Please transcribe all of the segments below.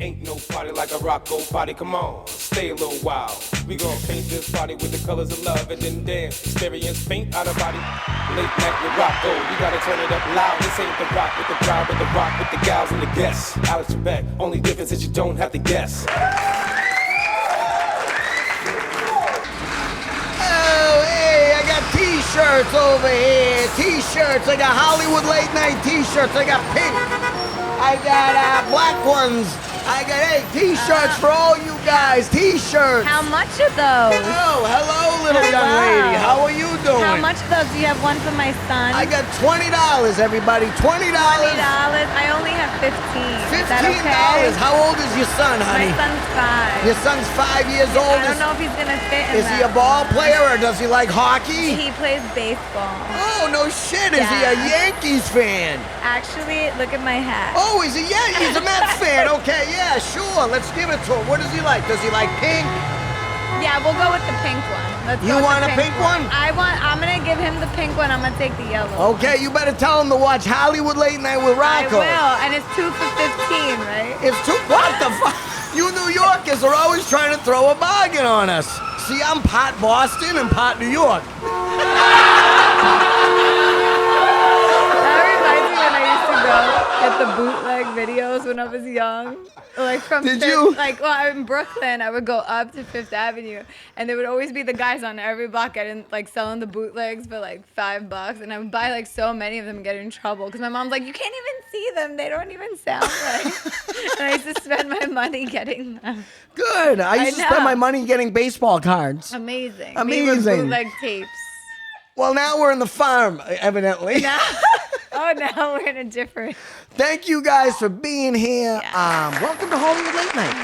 Ain't no party like a Rocco party, come on, stay a little while. We gon' paint this party with the colors of love and then dance, experience paint out of body. Late night with Rocco, you gotta turn it up loud. This ain't the rock with the crowd, but the rock with the gals and the guests. Alex Trebek, only difference is you don't have to guess. Oh, hey, I got t-shirts over here. T-shirts, I got Hollywood late night t-shirts. I got pink. I got black ones. I got, t-shirts for all you guys. T-shirts. How much are those? Oh, hello, little young lady. How are you doing? How much of those? Do you have one for my son? I got $20, everybody. $20. I only have 15. $15. Is that okay? How old is your son, honey? My son's 5. Your son's 5 years old. I don't know if he's gonna fit in Is he a ball player or does he like hockey? He plays baseball. Oh, no shit. Is he a Yankees fan? Actually, look at my hat. Oh, he's a Mets fan. Okay, yeah, sure. Let's give it to him. What does he like? Does he like pink? Yeah, we'll go with the pink one. You want a pink one? I'm gonna give him the pink one. I'm gonna take the yellow. Okay, you better tell him to watch Hollywood Late Night with Rocco. I will, and it's 2 for 15, right? It's what the fuck? You New Yorkers are always trying to throw a bargain on us. See, I'm part Boston and part New York. Get the bootleg videos when I was young. Like in Brooklyn, I would go up to Fifth Avenue, and there would always be the guys on every block getting selling the bootlegs for like $5, and I would buy so many of them and get in trouble because my mom's like, you can't even see them; they don't even sound right. And I used to spend my money getting them. Good. I used to spend my money getting baseball cards. Amazing. Amazing. Bootleg tapes. Well, now we're in the farm, evidently. Now we're in a different. Thank you guys for being here. Yeah. Welcome to Hollywood Late Night.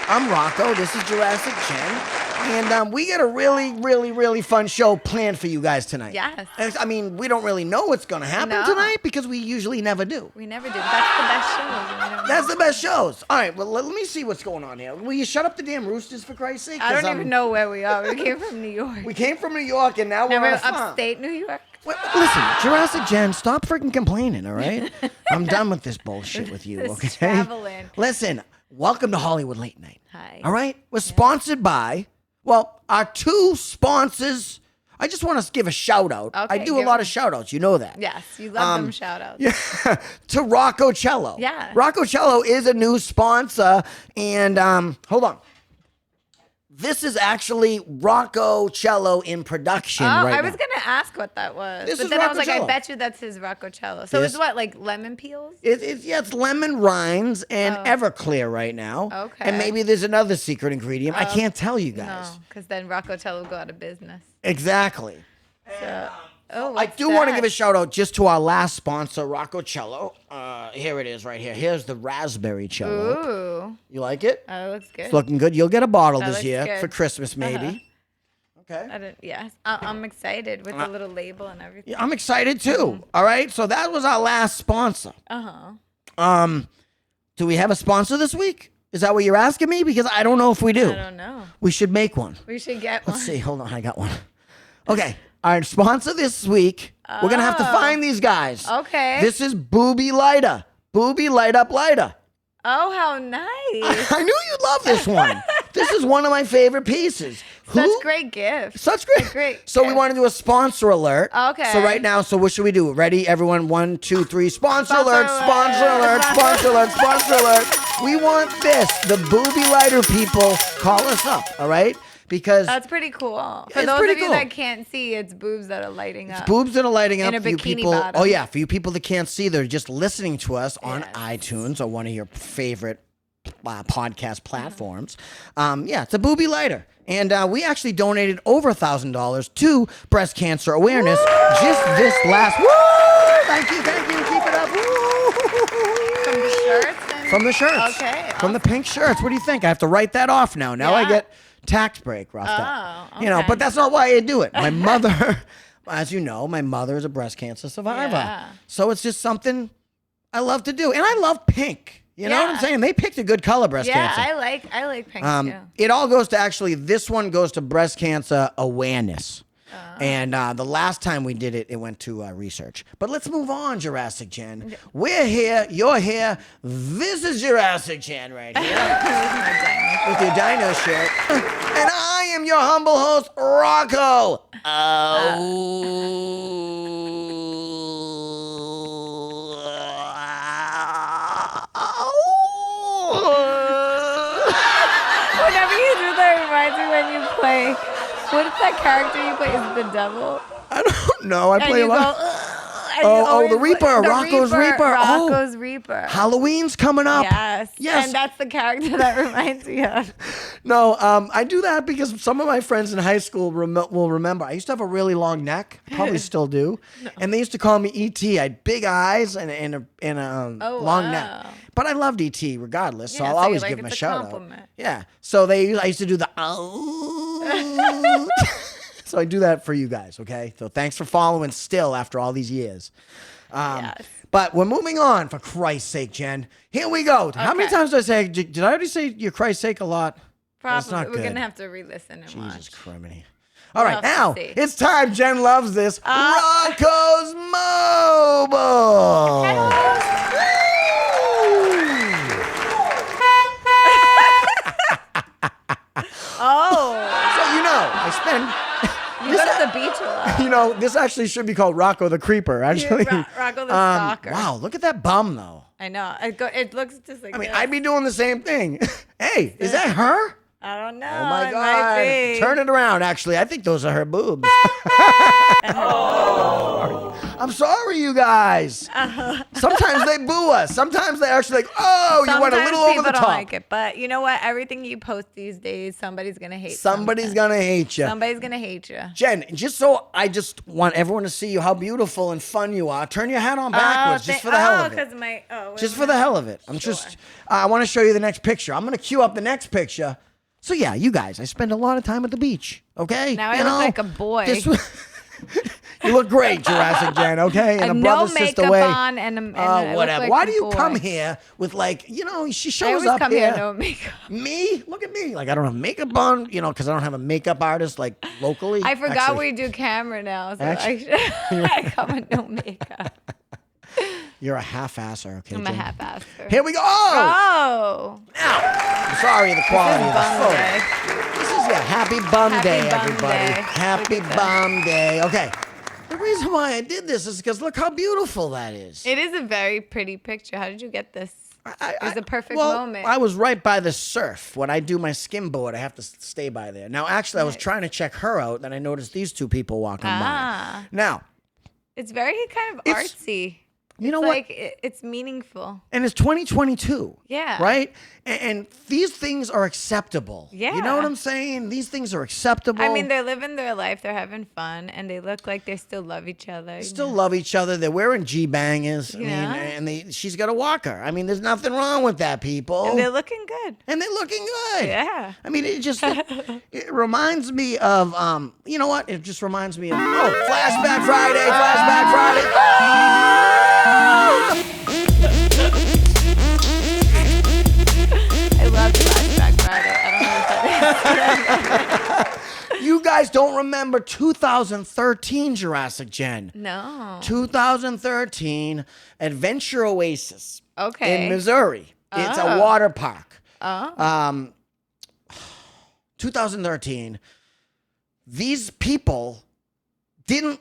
I'm Rocco. This is Jurassic Chin. And we got a really, really, really fun show planned for you guys tonight. Yes. I mean, we don't really know what's going to happen tonight because we usually never do. We never do. That's the best shows. That's the best shows. All right, well, let me see what's going on here. Will you shut up the damn roosters, for Christ's sake? I don't even know where we are. We came from New York. We came from New York, and now we're on a farm. Upstate New York. Wait, listen, Jurassic Jen, stop freaking complaining, all right? I'm done with this bullshit with you, okay? Traveling. Listen, welcome to Hollywood Late Night. Hi. All right? We're sponsored by, our two sponsors. I just want to give a shout out. Okay, I do a lot of shout outs. You know that. Yes, you love them shout outs. Yeah, to Rocco Cello. Yeah. Rocco Cello is a new sponsor. And hold on. This is actually Rocco Cello in production right now. I was going to ask what that was. This but is then I was Rocco like, I bet you that's his Rocco Cello. So it's what, like lemon peels? It's lemon rinds and Everclear right now. Okay. And maybe there's another secret ingredient. I can't tell you guys. No, because then Rocco Cello will go out of business. Exactly. So, I do want to give a shout out just to our last sponsor, Rocco Cello. Here it is right here. Here's the raspberry cello. Ooh. You like it? Oh, it looks good. It's looking good. You'll get a bottle That this looks year good. for Christmas, maybe. Okay. Yes. I'm excited with the little label and everything. Yeah, I'm excited too. All right. So that was our last sponsor. Do we have a sponsor this week? Is that what you're asking me? Because I don't know if we do. I don't know. We should make one. We should get one. Let's see. Hold on. I got one. Okay. Our sponsor this week, we're going to have to find these guys. Okay. This is Booby Lighter. Booby Light Up Lighter. Oh, how nice. I knew you'd love this one. This is one of my favorite pieces. Such great gifts. Such great. So gift. we want to do a sponsor alert. Okay. So right now, what should we do? Ready, everyone? 1, 2, 3. Sponsor alert, sponsor alert, sponsor alert, sponsor alert. We want this. The Booby Lighter people, call us up, all right? Because that's pretty cool. For those of you that can't see, it's boobs that are lighting up. It's boobs that are lighting up in a for you bikini people. bottom. Oh yeah, for you people that can't see, they're just listening to us on iTunes or one of your favorite podcast platforms. It's a booby lighter. And we actually donated over $1,000 to breast cancer awareness just this last. Woo! Thank you. Keep it up. Woo! From the shirts? From the shirts. Okay. From the pink shirts. What do you think? I have to write that off now. Now I get tax break roughed up. Okay. But that's not why I do it. My mother, as you know, my mother is a breast cancer survivor. Yeah. So it's just something I love to do. And I love pink. You know what I'm saying? They picked a good color, breast cancer. Yeah, I like pink too. It all goes to this one goes to breast cancer awareness. And the last time we did it, it went to research. But let's move on, Jurassic Jen. We're here. You're here. This is Jurassic Jen right here. With your dino shirt. And I am your humble host, Rocco. Whenever you do that, it reminds me when you play. What is that character you play? Is it the devil? I don't know. I play a lot. The Reaper. Rocco's Reaper. Rocco's Reaper. Halloween's coming up. Yes. And that's the character that reminds me of. No, I do that because some of my friends in high school will remember. I used to have a really long neck. Probably still do. No. And they used to call me E.T. I had big eyes and a long neck. But I loved E.T. regardless, so I'll always give him a shout out. Yeah. So I used to do the So I do that for you guys, okay? So thanks for following still after all these years. But we're moving on, for Christ's sake, Jen. Here we go. Okay. How many times did I say, did I already say your Christ's sake a lot? Probably. We're going to have to re-listen and watch. Jesus Christ. All right, now it's time. Jen loves this. Rocco's Mobile. So I spend... You go to the beach a lot. This actually should be called Rocco the Creeper, actually. Rocco the Stalker. Wow, look at that bum, though. I know. It looks just like I'd be doing the same thing. Hey, is that her? I don't know. Oh, my God. Turn it around, actually. I think those are her boobs. I'm sorry, you guys. Sometimes they boo us. Sometimes they're actually like, you went a little over the top. Don't like it, but you know what? Everything you post these days, somebody's going to hate Somebody's going to hate you. Somebody's going to hate you. Jen, I just want everyone to see you, how beautiful and fun you are. Turn your hat on backwards just for the hell of it. Just for the hell of it. I want to show you the next picture. I'm going to cue up the next picture. So yeah, you guys, I spend a lot of time at the beach, okay? Now I look like a boy. You look great, Jurassic Jen, okay? And a brother, sister way. On and whatever. Like why do you come here with she shows up come here no makeup. Me? Look at me. Like I don't have makeup on, because I don't have a makeup artist like locally. I forgot we do camera now, so I come with no makeup. You're a half-asser, okay, I'm Jen? a half-asser. Here we go. Now, I'm sorry, the quality of the photo. This is happy bum day, everybody. Happy bum day. Okay. The reason why I did this is because look how beautiful that is. It is a very pretty picture. How did you get this? It was a perfect moment. I was right by the surf. When I do my skimboard, I have to stay by there. Now, actually, I was trying to check her out, and I noticed these two people walking by. Now. It's very kind of artsy. You know what? It's meaningful. And it's 2022. Yeah. Right? And these things are acceptable. Yeah. You know what I'm saying? These things are acceptable. I mean, they're living their life. They're having fun. And they look like they still love each other. Love each other. They're wearing G-bangers. She's got a walker. I mean, there's nothing wrong with that, people. And they're looking good. Yeah. I mean, it reminds me of, you know what? It just reminds me of, Flashback Friday. I love Flashback Friday. I don't know what that is. You guys don't remember 2013 Jurassic Jen? No. 2013 Adventure Oasis. Okay. In Missouri. It's a water park. 2013. These people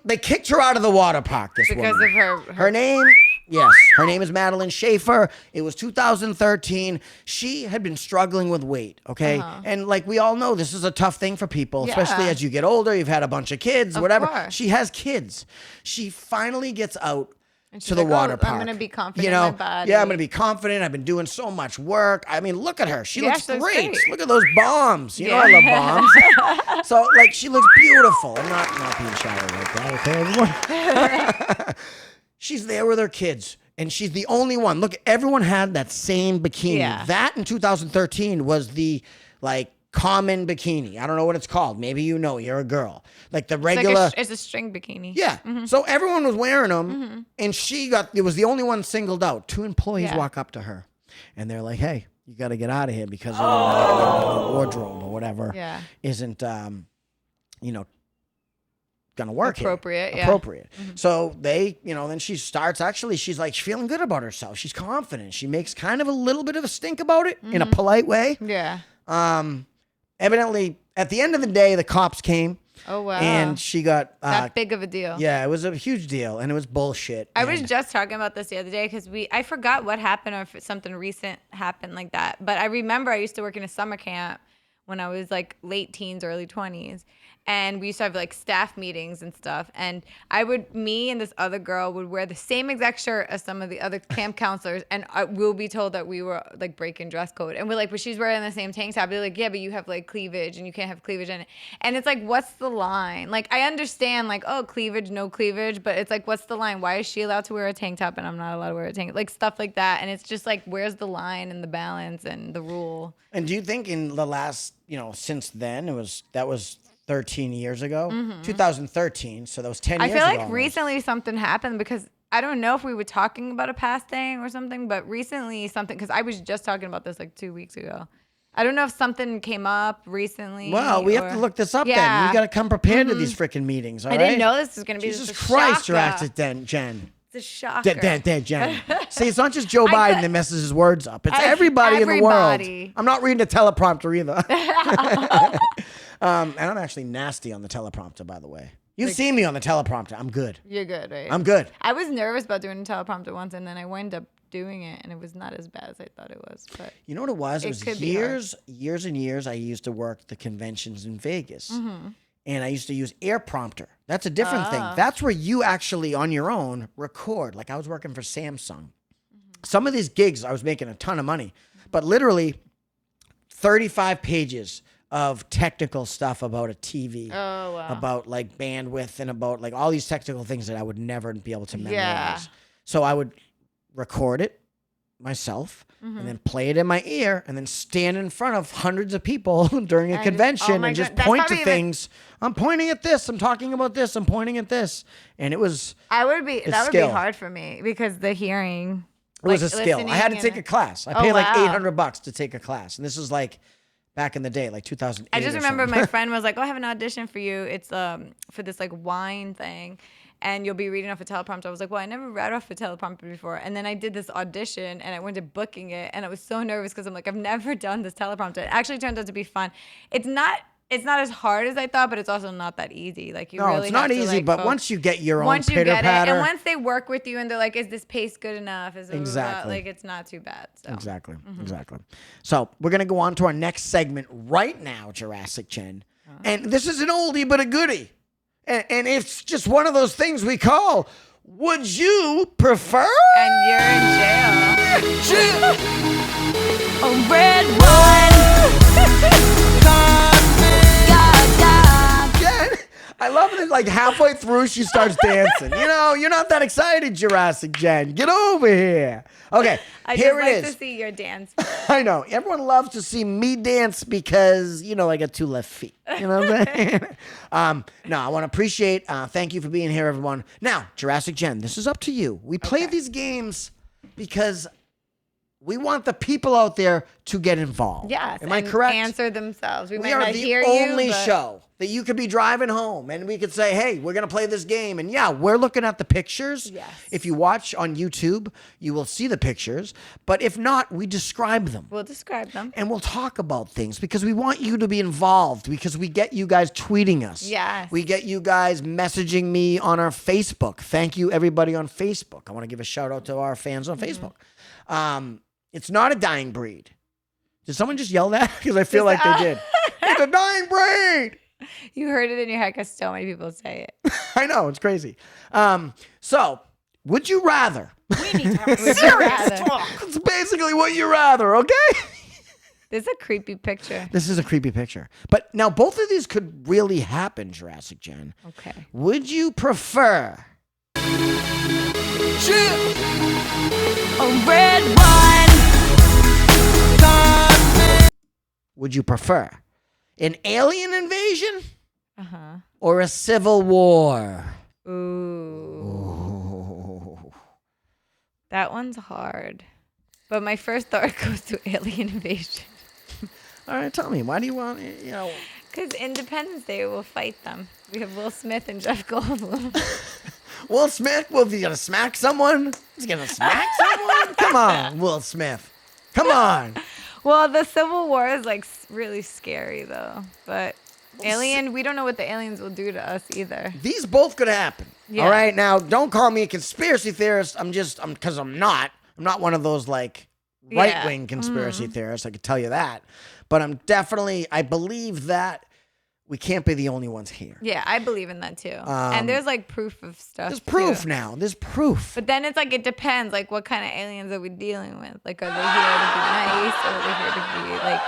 they kicked her out of the water park, this because woman. Of her name, yes, her name is Madeline Schaefer. It was 2013. She had been struggling with weight, okay? And like we all know, this is a tough thing for people, especially as you get older, you've had a bunch of kids, whatever. Course. She has kids. She finally gets out to the water park. I'm going to be confident in my body. Yeah, I'm going to be confident. I've been doing so much work. I mean, look at her. She looks great. Great. Look at those bombs. You know I love bombs. So, she looks beautiful. I'm not being shallow like that, okay, everyone? She's there with her kids, and she's the only one. Look, everyone had that same bikini. Yeah. That in 2013 was the, common bikini. I don't know what it's called. Maybe you're a girl. Like the regular. It's a string bikini. Yeah. Mm-hmm. So everyone was wearing them, and it was the only one singled out. Two employees walk up to her, and they're like, "Hey, you got to get out of here because the wardrobe or whatever isn't, gonna work appropriate, here. Appropriate. So they, then she starts. Actually, she's like feeling good about herself. She's confident. She makes kind of a little bit of a stink about it in a polite way. Yeah. Evidently, at the end of the day, the cops came. Oh wow. And she got that big of a deal. Yeah, it was a huge deal, and it was bullshit. I was just talking about this the other day because I forgot what happened or if something recent happened like that. But I remember I used to work in a summer camp when I was like late teens, early 20s. And we used to have like staff meetings and stuff. And me and this other girl would wear the same exact shirt as some of the other camp counselors. And we'll be told that we were like breaking dress code. And we're like, but she's wearing the same tank top. They're like, yeah, but you have like cleavage and you can't have cleavage in it. And it's like, what's the line? Like, I understand like, oh, cleavage, no cleavage. But it's like, what's the line? Why is she allowed to wear a tank top and I'm not allowed to wear a tank top? Like stuff like that. And it's just like, where's the line and the balance and the rule? And do you think in the last, since then, that was 13 years ago, 2013. So that was 10 years ago. I feel like almost. recently something happened because I don't know if we were talking about a past thing or something, but recently something, because I was just talking about this like 2 weeks ago. I don't know if something came up recently. Well, we have to look this up then. You got to come prepared to these freaking meetings, all right? I didn't know this was going to be Jesus Christ, Jurassic Jen. It's a shocker. Jen. See, it's not just Joe Biden that messes his words up. It's everybody in the world. I'm not reading a teleprompter either. And I'm actually nasty on the teleprompter, by the way. You've seen me on the teleprompter. I'm good. You're good, right? I'm good. I was nervous about doing a teleprompter once, and then I wound up doing it, and it was not as bad as I thought it was. But you know what it was? It was years and years I used to work the conventions in Vegas. And I used to use air prompter. That's a different thing. That's where you actually, on your own, record. Like I was working for Samsung. Some of these gigs, I was making a ton of money. But literally, 35 pages of technical stuff about a TV, about like bandwidth and about like all these technical things that I would never be able to memorize. Yeah. So I would record it myself and then play it in my ear and then stand in front of hundreds of people during a convention and just point to things. I'm pointing at this. I'm talking about this. I'm pointing at this. And it was that would be hard for me because the hearing. It was a skill. I had to take a class. I paid like $800 to take a class. And this was like back in the day, like 2008. I just remember my friend was like, "Oh, I have an audition for you. It's for this like wine thing, and you'll be reading off a teleprompter." I was like, "Well, I never read off a teleprompter before." And then I did this audition, and I went to booking it, and I was so nervous because I'm like, "I've never done this teleprompter." It actually turned out to be fun. It's not as hard as I thought, but it's also not that easy. Like really it's not easy. Like, but once you get your own pitter patter, and once they work with you, and they're like, "Is this pace good enough?" Is it exactly like it's not too bad. So. Exactly. So we're gonna go on to our next segment right now, Jurassic Chin, and this is an oldie but a goodie, and it's just one of those things we call "Would you prefer?" And you're in jail. A red wine. I love it. Like halfway through, she starts dancing. You're not that excited, Jurassic Jen. Get over here. Okay, here it is. I just like to see your dance. I know. Everyone loves to see me dance because, I got 2 left feet. You know what I'm saying? No, I want to appreciate. Thank you for being here, everyone. Now, Jurassic Jen, this is up to you. We play these games because we want the people out there to get involved. Yes. Am I correct? Answer themselves. We might are not the hear only you, but... show that you could be driving home and we could say, hey, we're going to play this game. And yeah, we're looking at the pictures. Yes. If you watch on YouTube, you will see the pictures. But if not, we describe them. We'll describe them. And we'll talk about things because we want you to be involved because we get you guys tweeting us. Yes. We get you guys messaging me on our Facebook. Thank you, everybody on Facebook. I want to give a shout out to our fans on Facebook. It's not a dying breed. Did someone just yell that? Because I feel like they did. It's a dying breed. You heard it in your head because so many people say it. I know. It's crazy. So, would you rather? We need to have a serious talk. It's basically what you rather, okay? This is a creepy picture. This is a creepy picture. But now both of these could really happen, Jurassic Jen. Okay. Would you prefer... A red wine. Would you prefer an alien invasion or a civil war? Ooh. That one's hard. But my first thought goes to alien invasion. All right, tell me, why do you want, Because Independence Day will fight them. We have Will Smith and Jeff Goldblum. Will Smith? Will he gonna smack someone? He's gonna smack someone? Come on, Will Smith. Come on. Well, the Civil War is like really scary though. But we don't know what the aliens will do to us either. These both could happen. Yeah. All right, now don't call me a conspiracy theorist. Because I'm not. I'm not one of those like right-wing conspiracy theorists. I could tell you that. But I believe that we can't be the only ones here. Yeah, I believe in that too. And there's like proof of stuff. There's proof too. now. There's proof. But then it's like it depends. Like, what kind of aliens are we dealing with? Like, are they here to be nice, or are they here to be like?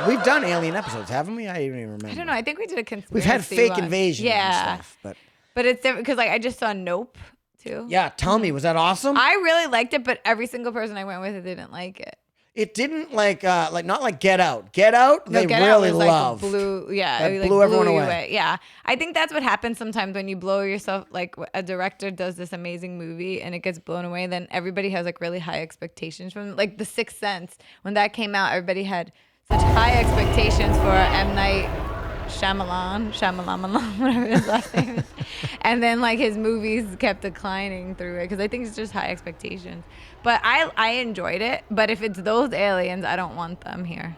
We've done alien episodes, haven't we? I don't even remember. I don't know. I think we did a conspiracy. We've had fake one. invasions and stuff. But it's different because like I just saw Nope too. Yeah, tell me, was that awesome? I really liked it, but every single person I went with didn't like it. It didn't not like Get Out. Get Out, No, they Get Out really was, like, loved. blew everyone you away. Yeah, I think that's what happens sometimes when you blow yourself. Like a director does this amazing movie and it gets blown away, then everybody has like really high expectations from like The Sixth Sense. When that came out, everybody had such high expectations for M. Night Shyamalan, whatever his last name is. And then like his movies kept declining through it because I think it's just high expectations. But I enjoyed it. But if it's those aliens, I don't want them here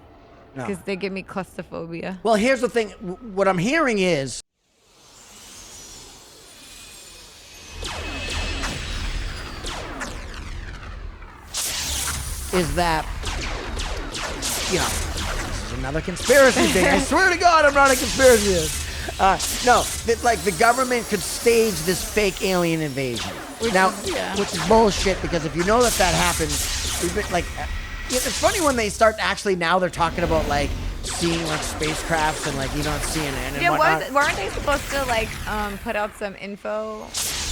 because they give me claustrophobia. Well, here's the thing. What I'm hearing is that, you know, this is another conspiracy thing. I swear to God, I'm not a conspiracy theorist. Like the government could stage this fake alien invasion. Which is bullshit because if you know that happens, we've been like, it's funny when they start actually now they're talking about like seeing like spacecrafts and like you know on CNN and whatnot. Weren't they supposed to like put out some info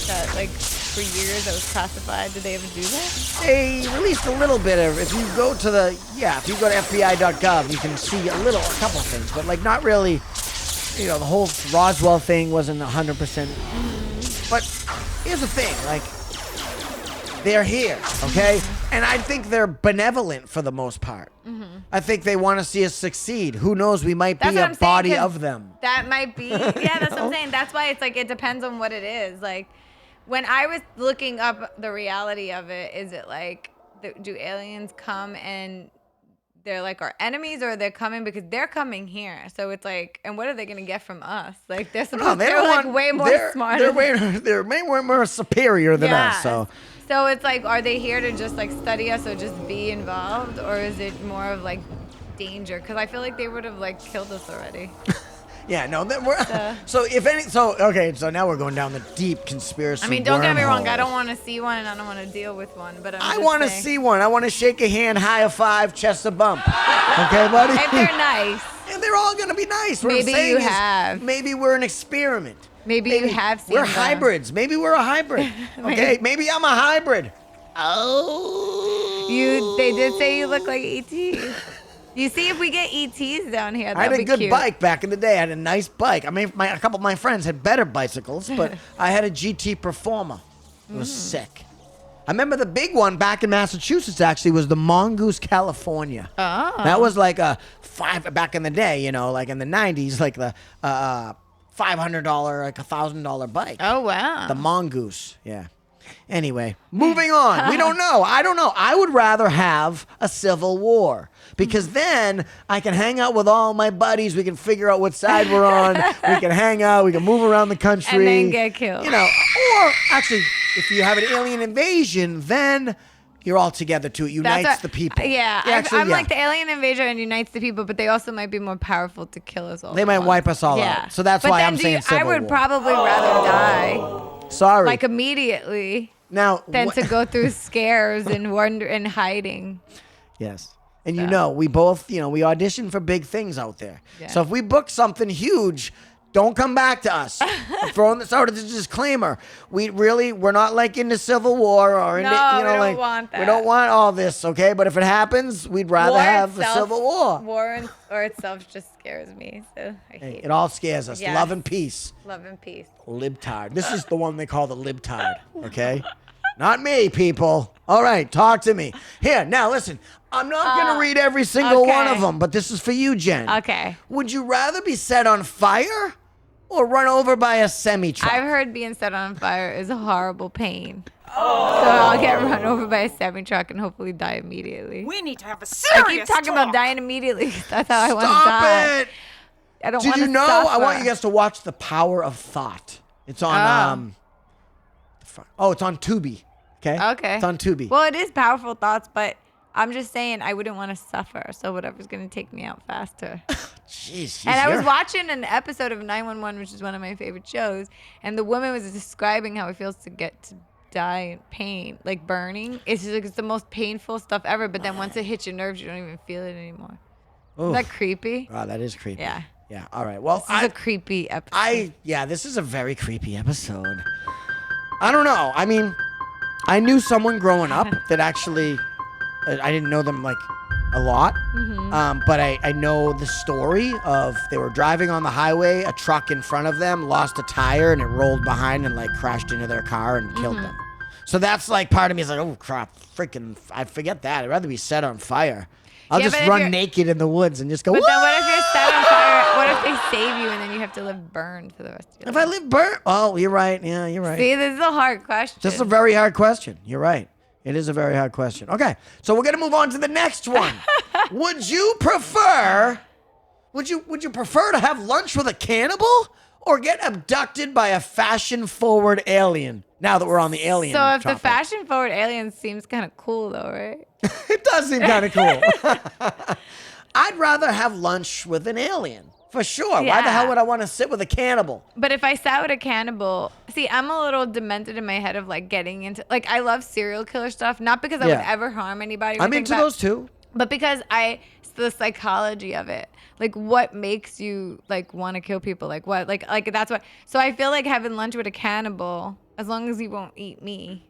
that like for years that was classified? Did they ever do that? They released a little bit of. If you go to FBI.gov, you can see a couple things, but like not really. You know, the whole Roswell thing wasn't 100%. But here's the thing, like, they're here, okay? And I think they're benevolent for the most part. I think they want to see us succeed. Who knows? We might be a body of them. That might be. Yeah, that's what I'm saying. That's why it's like it depends on what it is. Like, when I was looking up the reality of it, is it like, do aliens come and they're like our enemies, or they're coming because they're coming here? So it's like, and what are they gonna get from us? Like they're supposed they're like way more smart. They're way more superior than us. So it's like, are they here to just like study us or just be involved, or is it more of like danger? Because I feel like they would have like killed us already. Yeah, no. So now we're going down the deep conspiracy. I mean, don't get me wrong. I don't want to see one, and I don't want to deal with one. But I want to see one. I want to shake a hand, high a five, chest a bump. Okay, buddy. If they're nice. And they're all gonna be nice. What maybe I'm saying you is, have. Maybe we're an experiment. Maybe you have seen We're them. hybrids. Maybe we're a hybrid. Okay, maybe I'm a hybrid. Oh. They did say you look like E.T. You see, if we get ETs down here, that'd be I had a good cute. bike back in the day. I had a nice bike. I mean, a couple of my friends had better bicycles, but I had a GT Performer. It was sick. I remember the big one back in Massachusetts, actually, was the Mongoose, California. Oh. That was like a back in the day, you know, like in the 90s, like the $500, like $1,000 bike. Oh, wow. The Mongoose, yeah. Anyway, moving on. We don't know. I don't know. I would rather have a civil war because then I can hang out with all my buddies. We can figure out what side we're on. We can hang out. We can move around the country. And then get killed. You know, or actually, if you have an alien invasion, then you're all together too. It unites the people. Yeah, I'm like the alien invasion and unites the people, but they also might be more powerful to kill us all. They might wipe us all out. So that's why I'm saying civil war. I would probably rather die. Sorry. Like immediately. Now, than to go through scares and wonder and hiding. Yes. And you know, we both, you know, we audition for big things out there. Yeah. So if we book something huge, don't come back to us. I'm throwing this out as a disclaimer. We're not like into civil war or into, no, you know, we don't like want that. We don't want all this, okay? But if it happens, we'd rather have a civil war. War or itself just scares me, so I hate it. All scares us. Yes. Love and peace. Love and peace. Libtard. This is the one they call the libtard, okay? Not me, people. All right, talk to me. Here, now listen. I'm not going to read every single one of them, but this is for you, Jen. Okay. Would you rather be set on fire or run over by a semi-truck? I've heard being set on fire is a horrible pain. Oh. So I'll get run over by a semi-truck and hopefully die immediately. We need to have a I serious keep talking about dying immediately. That's how I want to Stop die. it! I don't want Did to you know? suffer. I want you guys to watch The Power of Thought. It's on, it's on Tubi. Okay? It's on Tubi. Well, it is powerful thoughts, but I'm just saying I wouldn't want to suffer. So whatever's going to take me out faster. Jeez. And I was watching an episode of 911, which is one of my favorite shows, and the woman was describing how it feels to get to die in pain, like burning. It's just like it's the most painful stuff ever, but then once it hits your nerves, you don't even feel it anymore. Isn't that creepy? Oh, that is creepy. Yeah. Yeah. All right. Well, This is a creepy episode. This is a very creepy episode. I don't know. I mean, I knew someone growing up that actually, I didn't know them like a lot, but I know the story of they were driving on the highway, a truck in front of them lost a tire and it rolled behind and like crashed into their car and killed them. So that's like part of me is like, oh crap, freaking, I forget that. I'd rather be set on fire. I'll just run naked in the woods and just go, But then what if you're set on fire? What if they save you and then you have to live burned for the rest of your life? If I live burnt, oh, you're right. Yeah, you're right. See, this is a hard question. This is a very hard question. You're right. It is a very hard question. Okay, so we're gonna move on to the next one. Would you prefer to have lunch with a cannibal or get abducted by a fashion-forward alien? Now that we're on the alien So if topic. the fashion-forward alien seems kind of cool, though, right? It does seem kind of cool. I'd rather have lunch with an alien. For sure. Why the Yeah. hell would I want to sit with a cannibal? But if I sat with a cannibal, see, I'm a little demented in my head of like getting into, like, I love serial killer stuff, not because I would ever harm anybody. I'm into those too. But because it's the psychology of it. Like, what makes you like want to kill people? Like, what? Like that's what. So I feel like having lunch with a cannibal, as long as he won't eat me,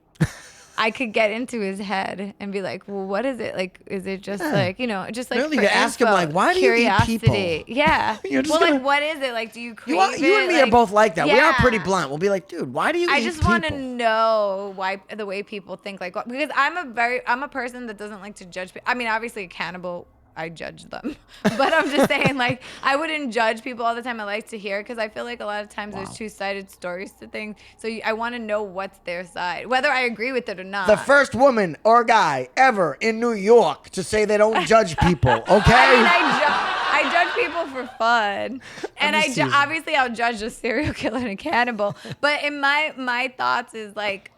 I could get into his head and be like, well, what is it? Like, is it just like, just like Really, for you ask him, info, like, why do you eat curiosity? people? Yeah. You're just Well, gonna- like, what is it? Like, do you crave it? You and me are Like, both like that. We are pretty yeah. blunt. We'll be like, dude, why do you I eat just people? want to know why the way people think, like, because I'm a person that doesn't like to judge people. I mean, obviously, a cannibal, I judge them, but I'm just saying, like, I wouldn't judge people all the time. I like to hear because I feel like a lot of times there's two-sided stories to things. So I want to know what's their side, whether I agree with it or not. The first woman or guy ever in New York to say they don't judge people, okay? I mean, I judge people for fun, and just teasing. obviously I'll judge a serial killer and a cannibal. But in my thoughts is like,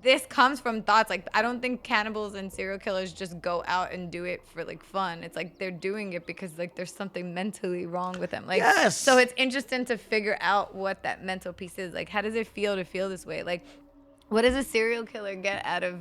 this comes from thoughts. Like, I don't think cannibals and serial killers just go out and do it for like fun. It's like they're doing it because like there's something mentally wrong with them. Like, Yes. So it's interesting to figure out what that mental piece is. Like, how does it feel to feel this way? Like, what does a serial killer get out of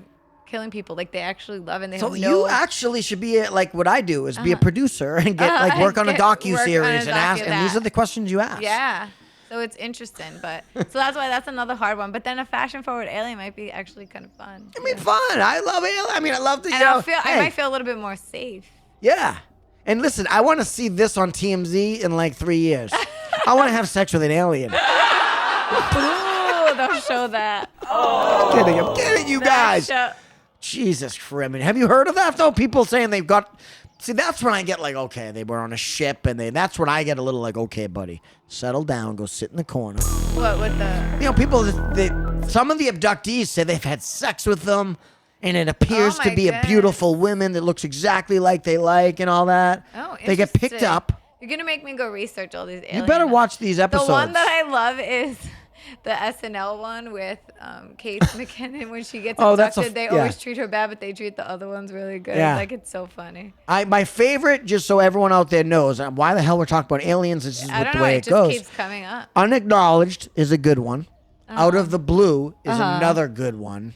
killing people? Like, they actually love and they So have no... you actually should be like what I do is be a producer and get work on a docu-series and ask, and these are the questions you ask. Yeah. So it's interesting, but so that's another hard one. But then a fashion-forward alien might be actually kind of fun. I mean, fun. I love it. I mean, I love the And show. I might feel a little bit more safe. Yeah. And listen, I want to see this on TMZ in like 3 years. I want to have sex with an alien. Ooh, don't show that. I'm kidding, you guys. Jesus Christ. Have you heard of that, though? People saying they've got... See, that's when I get like, okay, they were on a ship, and that's when I get a little like, okay, buddy, settle down, go sit in the corner. What with the... People, some of the abductees say they've had sex with them, and it appears Oh, to my be a goodness. beautiful woman that looks exactly like they like and all that. Oh, they get picked interesting. up. You're going to make me go research all these aliens. You better watch these episodes. The one that I love is the SNL one with Kate McKinnon. When she gets abducted, they always treat her bad, but they treat the other ones really good. Yeah. Like, it's so funny. My favorite, just so everyone out there knows, why the hell we're talking about aliens, this is I don't the know. way It it just goes. keeps coming up. Unacknowledged is a good one. Out of the Blue is Uh-huh. another good one.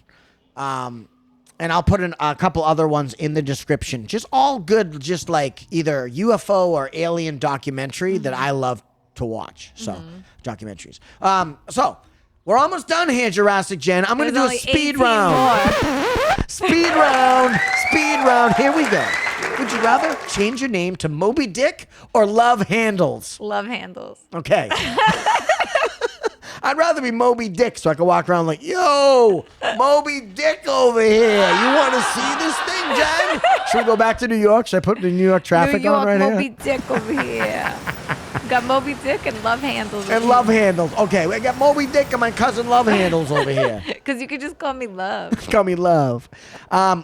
And I'll put in a couple other ones in the description. Just all good, just like either UFO or alien documentary that I love to watch. So, documentaries. So, we're almost done here, Jurassic Jen. I'm going to do a There's only speed 18 round. more. Speed round. Speed round. Here we go. Would you rather change your name to Moby Dick or Love Handles? Love handles. Okay. I'd rather be Moby Dick so I can walk around like, yo, Moby Dick over here. You want to see this thing, Jen? Should we go back to New York? Should I put the New York traffic on right Moby here? Dick over here. Got Moby Dick and Love Handles. And Love Handles. Okay, we got Moby Dick and my cousin Love Handles over here. Because you could just call me Love. Call me Love.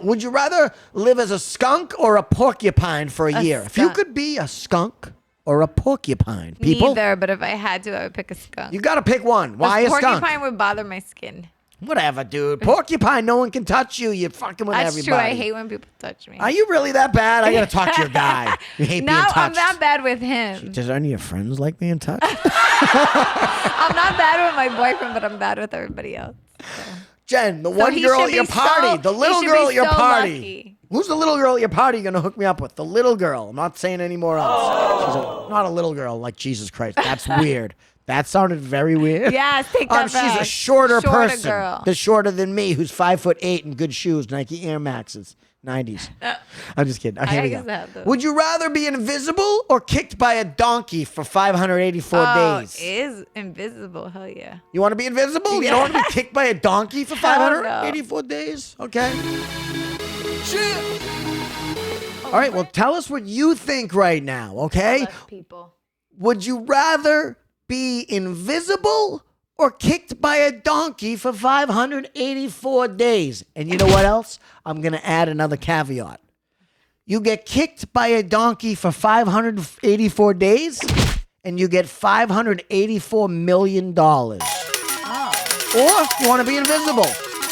Would you rather live as a skunk or a porcupine for a year? If you skunk. could be a skunk or a porcupine, people. Neither, but if I had to, I would pick a skunk. You got to pick one. Why a skunk? Porcupine would bother my skin. Whatever, dude. Porcupine, no one can touch you. You're fucking with That's everybody. true. I hate when people touch me. Are you really that bad? I gotta talk to your guy. You hate no, being touched. I'm not bad with him. Does any of your friends like being touched? I'm not bad with my boyfriend, but I'm bad with everybody else. Jen, the So one he girl should at your be party, so- the he little should girl be at your so party. lucky. Who's the little girl at your party you're gonna hook me up with? The little girl. I'm not saying any more else. She's not a little girl like Jesus Christ. That's weird. That sounded very weird. Yes, take that She's back. a shorter person. Girl. That's shorter than me, who's 5'8" in good shoes, Nike Air Maxes. 90s. I'm just kidding. Here we guess go. that, though. Would you rather be invisible or kicked by a donkey for 584 days? It is invisible. Hell yeah. You want to be invisible? You don't want to be kicked by a donkey for Hell no. 584 days? Okay. All right, well, tell us what you think right now, okay? Less people. Would you rather be invisible or kicked by a donkey for 584 days? And you know what else? I'm going to add another caveat. You get kicked by a donkey for 584 days, and you get $584 million. Oh. Or you want to be invisible.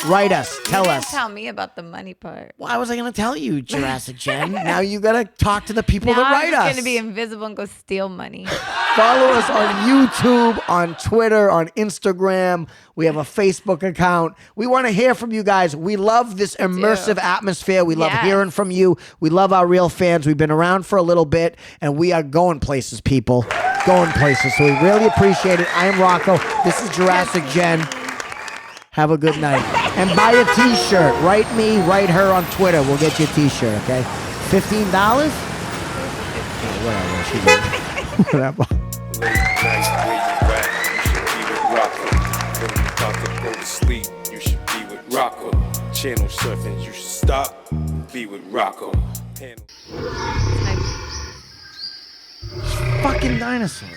Write us. Tell us. Tell me about the money part. Why was I going to tell you, Jurassic Jen? Now you got to talk to the people Now that write I'm just us. going to be invisible and go steal money. Follow us on YouTube, on Twitter, on Instagram. We have a Facebook account. We want to hear from you guys. We love this immersive atmosphere. We love Yes. hearing from you. We love our real fans. We've been around for a little bit, and we are going places, people. Going places. So we really appreciate it. I am Rocco. This is Jurassic Jen. Have a good night. And buy a t-shirt. Write me, write her on Twitter. We'll get you a t-shirt, okay? $15? Whatever. She's whatever. Late night, where you at? You should be with Rocco. When you about to go to sleep, you should be with Rocco. Channel surfing, you should stop. Be with Rocco. Handle. Fucking dinosaurs.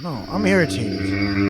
No, I'm irritated.